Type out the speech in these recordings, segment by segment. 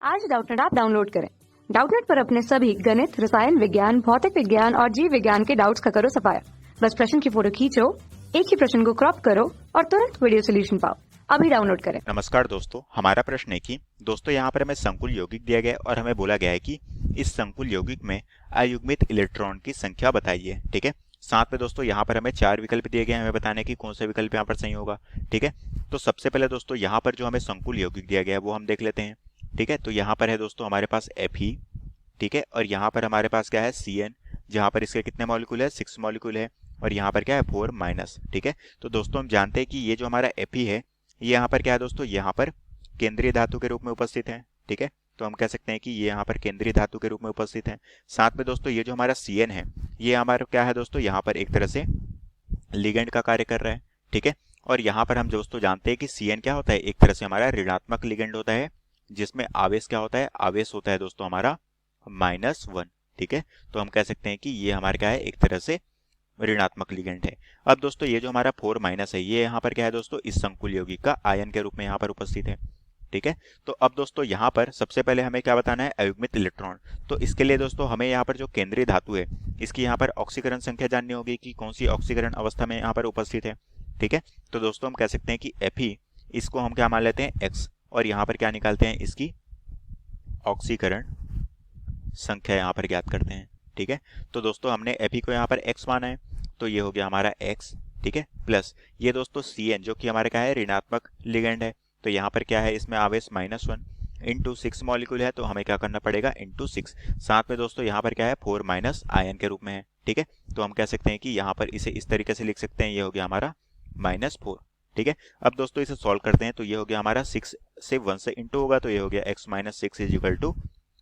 आज Doubtnut app download करें। Doubtnut पर अपने सभी गणित, रसायन विज्ञान, भौतिक विज्ञान और जीव विज्ञान के डाउट्स का करो सफाया। बस प्रश्न की फोटो खींचो, एक ही प्रश्न को क्रॉप करो और तुरंत वीडियो सोल्यूशन पाओ। अभी डाउनलोड करें। नमस्कार दोस्तों, हमारा प्रश्न है कि दोस्तों यहाँ पर हमें संकुल यौगिक दिया गया है और हमें बोला गया है कि इस संकुल यौगिक में अयुग्मित इलेक्ट्रॉन की संख्या बताइए। ठीक है, साथ में दोस्तों यहाँ पर हमें 4 विकल्प दिए गए हैं, हमें बताने की कौन सा विकल्प यहाँ पर सही होगा। ठीक है, तो सबसे पहले दोस्तों यहाँ पर जो हमें संकुल यौगिक दिया गया है वो हम देख लेते हैं। ठीक है, तो यहाँ पर है दोस्तों हमारे पास Fe। ठीक है, और यहाँ पर हमारे पास क्या है Cn, जहाँ पर इसके कितने मॉलिक्यूल है, 6 मॉलिक्यूल है, और यहाँ पर क्या है 4 माइनस। ठीक है, तो दोस्तों हम जानते हैं कि ये जो हमारा Fe है ये यहाँ पर क्या है दोस्तों, यहाँ पर केंद्रीय धातु के रूप में उपस्थित है। ठीक है, तो हम कह सकते हैं कि ये यहाँ पर केंद्रीय धातु के रूप में उपस्थित है। साथ में दोस्तों ये जो हमारा Cn है ये हमारा क्या है दोस्तों, यहाँ पर एक तरह से लिगेंड का कार्य कर रहा है। ठीक है, और यहाँ पर हम दोस्तों जानते हैं कि Cn क्या होता है, एक तरह से हमारा ऋणात्मक लिगेंड होता है, जिसमें आवेश क्या होता है, आवेश होता है दोस्तों हमारा -1। ठीक है, तो हम कह सकते हैं कि ये हमारा क्या है, एक तरह से ऋणात्मक लिगेंड है। अब दोस्तों ये जो हमारा 4 माइनस है ये यहाँ पर क्या है दोस्तों, इस संकुल यौगिक का आयन के रूप में यहाँ पर उपस्थित है। ठीक है, तो अब दोस्तों यहाँ पर सबसे पहले हमें क्या बताना है, अयुग्मित इलेक्ट्रॉन। तो इसके लिए दोस्तों हमें यहाँ पर जो केंद्रीय धातु है इसकी यहाँ पर ऑक्सीकरण संख्या जाननी होगी कि कौन सी ऑक्सीकरण अवस्था में यहाँ पर उपस्थित है। ठीक है, तो दोस्तों हम कह सकते हैं कि Fe, इसको हम क्या मान लेते हैं x, और यहाँ पर क्या निकालते हैं, इसकी ऑक्सीकरण संख्या यहाँ पर ज्ञात करते हैं। ठीक है, तो दोस्तों हमने Fe को यहाँ पर x माना है, तो ये हो गया हमारा x। ठीक है, प्लस ये दोस्तों Cn जो कि हमारे क्या है, ऋणात्मक लिगेंड है, तो यहाँ पर क्या है, इसमें आवेश -1 इंटू 6 मॉलिक्यूल है, तो हमें क्या करना पड़ेगा, इंटू 6। साथ में दोस्तों यहाँ पर क्या है, 4 माइनस आयन के रूप में है। ठीक है, तो हम कह सकते हैं कि यहाँ पर इसे इस तरीके से लिख सकते हैं, ये हो गया हमारा -4। ठीक है, अब दोस्तों इसे सॉल्व करते हैं, तो ये हो गया हमारा 6 से 1 से इंटू होगा, तो ये हो गया x - 6 इज इक्वल टू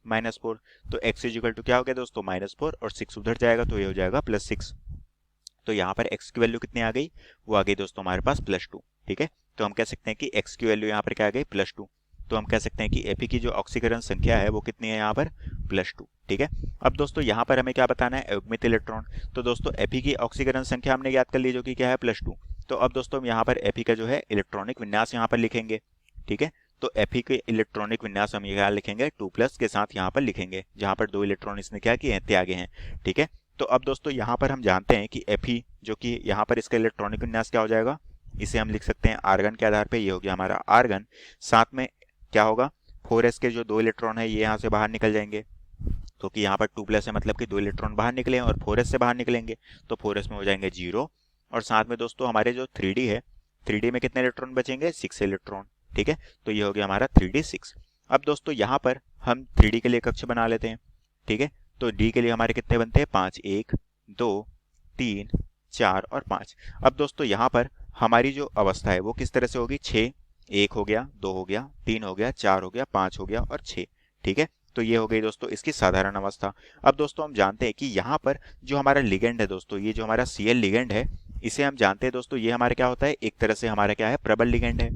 -4। तो x इज इक्वल टू क्या हो गया दोस्तों, -4, और 6 उधर जाएगा तो ये हो जाएगा +6। तो यहाँ पर x की वैल्यू कितनी आ गई, वो आ गई दोस्तों हमारे पास +2। ठीक है, तो हम कह सकते हैं कि x की वैल्यू यहाँ पर क्या आ गई, +2। तो हम कह सकते हैं कि Fe की जो ऑक्सीकरण संख्या है वो कितनी है यहाँ पर, +2। ठीक है, अब दोस्तों यहाँ पर हमें क्या बताना है, अयुग्मित इलेक्ट्रॉन। तो दोस्तों Fe की ऑक्सीकरण संख्या हमने याद कर ली जो कि क्या है, +2। तो अब दोस्तों हम यहाँ पर Fe का जो है इलेक्ट्रॉनिक विन्यास यहाँ पर लिखेंगे। ठीक है, तो Fe के इलेक्ट्रॉनिक विन्यास हम यहाँ लिखेंगे 2+ के साथ यहाँ पर लिखेंगे, जहाँ पर 2 इलेक्ट्रॉन इसने क्या किए हैं, त्यागे हैं। ठीक है, तो अब दोस्तों यहाँ पर हम जानते हैं कि Fe जो कि यहाँ पर इसका इलेक्ट्रॉनिक विन्यास क्या हो जाएगा, इसे हम लिख सकते हैं आर्गन के आधार पे, ये हो गया हमारा आर्गन। साथ में क्या होगा, 4s के जो 2 इलेक्ट्रॉन है ये यहाँ से बाहर निकल जाएंगे, क्योंकि यहाँ पर 2+ है मतलब कि 2 इलेक्ट्रॉन बाहर निकले और 4s से बाहर निकलेंगे, तो 4s में हो जाएंगे 0। और साथ में दोस्तों हमारे जो 3d है, 3d में कितने इलेक्ट्रॉन बचेंगे, 6 इलेक्ट्रॉन। ठीक है, तो ये हो गया हमारा 3d 6। अब दोस्तों यहाँ पर हम 3d के लिए कक्ष बना लेते हैं। ठीक है, तो d के लिए हमारे कितने बनते हैं, 5, 1 2 3 4 और 5। अब दोस्तों यहाँ पर हमारी जो अवस्था है वो किस तरह से होगी, 6, 1 हो गया, 2 हो गया, 3 हो गया, 4 हो गया, 5 हो गया और 6। ठीक है, तो ये हो गई दोस्तों इसकी साधारण अवस्था। अब दोस्तों हम जानते हैं कि यहाँ पर जो हमारा लिगेंड है दोस्तों, ये जो हमारा Cl लिगेंड है, इसे हम जानते हैं दोस्तों ये हमारा क्या होता है, एक तरह से हमारा क्या है, प्रबल लिगेंड है।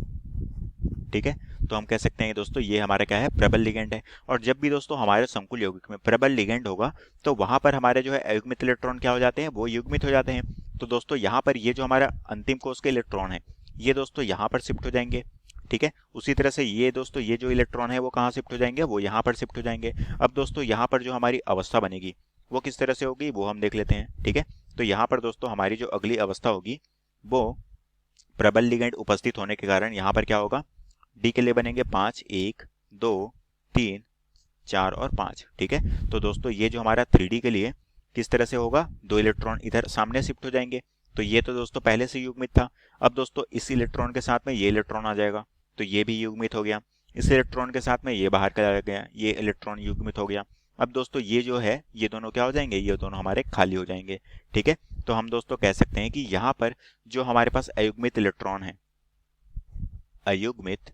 ठीक है, तो हम कह सकते हैं दोस्तों ये हमारा क्या है, प्रबल लिगेंड है। और जब भी दोस्तों हमारे संकुल यौगिक में प्रबल लिगेंड होगा तो वहां पर हमारे जो है अयुग्मित इलेक्ट्रॉन क्या हो जाते हैं, वो युग्मित हो जाते हैं। तो दोस्तों यहाँ पर ये जो हमारा अंतिम कोष के इलेक्ट्रॉन है ये दोस्तों यहाँ पर शिफ्ट हो जाएंगे। ठीक है, उसी तरह से ये दोस्तों ये जो इलेक्ट्रॉन है वो कहाँ शिफ्ट हो जाएंगे, वो यहाँ पर शिफ्ट हो जाएंगे। अब दोस्तों यहाँ पर जो हमारी अवस्था बनेगी वो किस तरह से होगी, वो हम देख लेते हैं। ठीक है, तो यहाँ पर दोस्तों हमारी जो अगली अवस्था होगी वो प्रबल लिगेंड उपस्थित होने के कारण यहाँ पर क्या होगा, डी के लिए बनेंगे 5, 1 2 3 4 और 5। ठीक है, तो दोस्तों ये जो हमारा 3D के लिए किस तरह से होगा, 2 इलेक्ट्रॉन इधर सामने शिफ्ट हो जाएंगे, तो ये तो दोस्तों पहले से युग्मित था। अब दोस्तों इस इलेक्ट्रॉन के साथ में ये इलेक्ट्रॉन आ जाएगा, तो ये भी युग्मित हो गया। इस इलेक्ट्रॉन के साथ में ये बाहर चला गया, ये इलेक्ट्रॉन युग्मित हो गया। अब दोस्तों ये जो है ये दोनों क्या हो जाएंगे, ये दोनों हमारे खाली हो जाएंगे। ठीक है, तो हम दोस्तों कह सकते हैं कि यहाँ पर जो हमारे पास अयुग्मित इलेक्ट्रॉन है, अयुग्मित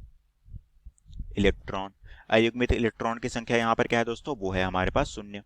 इलेक्ट्रॉन की संख्या यहाँ पर क्या है दोस्तों, वो है हमारे पास 0।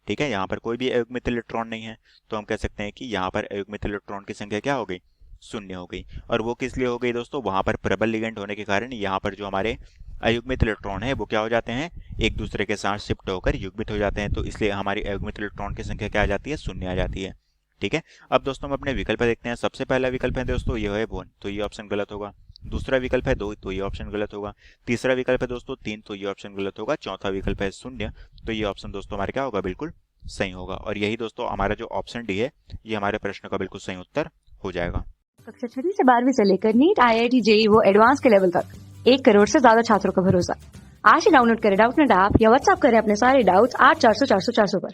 ठीक है, यहाँ पर कोई भी अयुग्मित इलेक्ट्रॉन नहीं है, तो हम कह सकते हैं कि यहाँ पर अयुग्मित इलेक्ट्रॉन की संख्या क्या हो गई, 0 हो गई। और वो किस लिए हो गई दोस्तों, वहां पर प्रबल लिगेंड होने के कारण यहाँ पर जो हमारे अयुग्मित इलेक्ट्रॉन है वो क्या हो जाते हैं, एक दूसरे के साथ शिफ्ट होकर युग्मित हो जाते हैं, तो इसलिए हमारी अयुग्मित इलेक्ट्रॉन की संख्या क्या आ जाती है, 0 आ जाती है। ठीक है, अब दोस्तों हम अपने विकल्प देखते हैं। सबसे पहला विकल्प है दोस्तों ये है 1, तो ये ऑप्शन गलत होगा। दूसरा विकल्प है 2, तो ये ऑप्शन गलत होगा। तीसरा विकल्प है दोस्तों 3, तो ये ऑप्शन गलत होगा। चौथा विकल्प है 0, तो ये ऑप्शन दोस्तों हमारे क्या होगा, बिल्कुल सही होगा। और यही दोस्तों हमारा जो ऑप्शन डी है, ये हमारे प्रश्न का बिल्कुल सही उत्तर हो जाएगा। कक्षा 6 से 12वीं से लेकर नीट, IIT, JEE वो एडवांस के लेवल तक 1 करोड़ से ज्यादा छात्रों का भरोसा। आज ही डाउनलोड करें डाउटनेट ऐप या व्हाट्सएप करें अपने सारे डाउट्स 8400 400 400 पर।